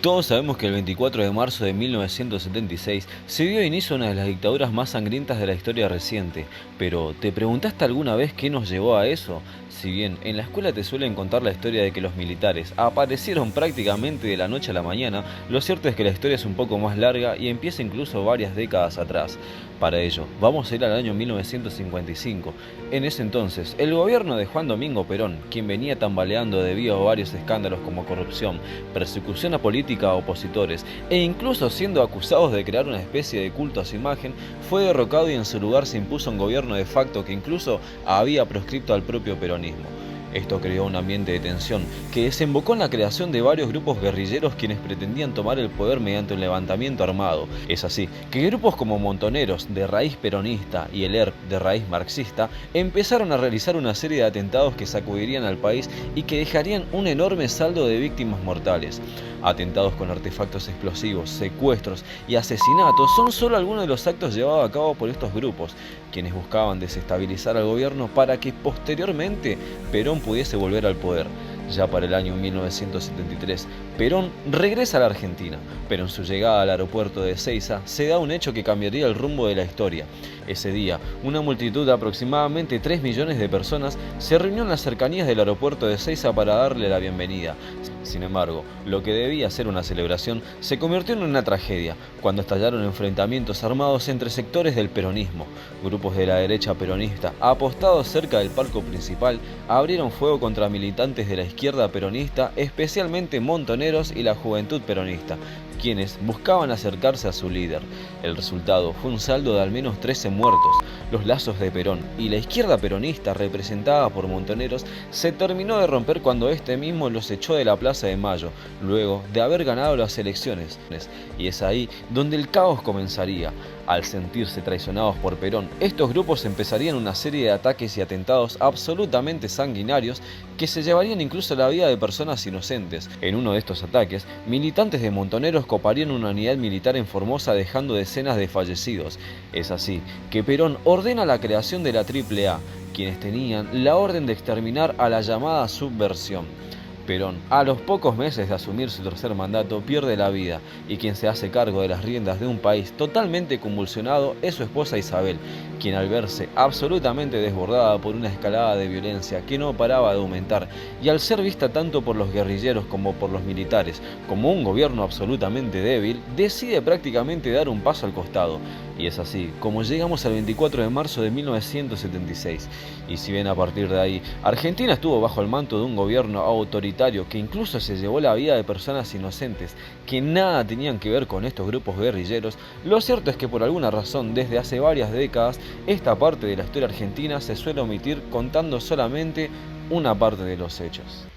Todos sabemos que el 24 de marzo de 1976 se dio inicio a una de las dictaduras más sangrientas de la historia reciente, pero ¿te preguntaste alguna vez qué nos llevó a eso? Si bien en la escuela te suelen contar la historia de que los militares aparecieron prácticamente de la noche a la mañana, lo cierto es que la historia es un poco más larga y empieza incluso varias décadas atrás. Para ello, vamos a ir al año 1955. En ese entonces, el gobierno de Juan Domingo Perón, quien venía tambaleando debido a varios escándalos como corrupción, persecución a política a opositores e incluso siendo acusados de crear una especie de culto a su imagen, fue derrocado y en su lugar se impuso un gobierno de facto que incluso había proscripto al propio peronismo. Esto creó un ambiente de tensión que desembocó en la creación de varios grupos guerrilleros quienes pretendían tomar el poder mediante un levantamiento armado. Es así que grupos como Montoneros, de raíz peronista, y el ERP, de raíz marxista, empezaron a realizar una serie de atentados que sacudirían al país y que dejarían un enorme saldo de víctimas mortales. Atentados con artefactos explosivos, secuestros y asesinatos son solo algunos de los actos llevados a cabo por estos grupos, quienes buscaban desestabilizar al gobierno para que posteriormente Perón pudiese volver al poder. Ya para el año 1973, Perón regresa a la Argentina, pero en su llegada al aeropuerto de Ezeiza se da un hecho que cambiaría el rumbo de la historia. Ese día, una multitud de aproximadamente 3 millones de personas se reunió en las cercanías del aeropuerto de Ezeiza para darle la bienvenida. Sin embargo, lo que debía ser una celebración se convirtió en una tragedia, cuando estallaron enfrentamientos armados entre sectores del peronismo. Grupos de la derecha peronista, apostados cerca del palco principal, abrieron fuego contra militantes de la izquierda peronista, especialmente Montoneros y la Juventud Peronista, quienes buscaban acercarse a su líder. El resultado fue un saldo de al menos 13 muertos. Los lazos de Perón y la izquierda peronista, representada por Montoneros, se terminó de romper cuando este mismo los echó de la Plaza de Mayo, luego de haber ganado las elecciones. Y es ahí donde el caos comenzaría. Al sentirse traicionados por Perón, estos grupos empezarían una serie de ataques y atentados absolutamente sanguinarios que se llevarían incluso la vida de personas inocentes. En uno de estos ataques, militantes de Montoneros coparían una unidad militar en Formosa dejando decenas de fallecidos. Es así que Perón ordena la creación de la AAA, quienes tenían la orden de exterminar a la llamada subversión. Perón, a los pocos meses de asumir su tercer mandato, pierde la vida y quien se hace cargo de las riendas de un país totalmente convulsionado es su esposa Isabel, quien al verse absolutamente desbordada por una escalada de violencia que no paraba de aumentar y al ser vista tanto por los guerrilleros como por los militares como un gobierno absolutamente débil, decide prácticamente dar un paso al costado. Y es así como llegamos al 24 de marzo de 1976. Y si bien a partir de ahí, Argentina estuvo bajo el manto de un gobierno autoritario que incluso se llevó la vida de personas inocentes que nada tenían que ver con estos grupos guerrilleros, lo cierto es que por alguna razón desde hace varias décadas esta parte de la historia argentina se suele omitir contando solamente una parte de los hechos.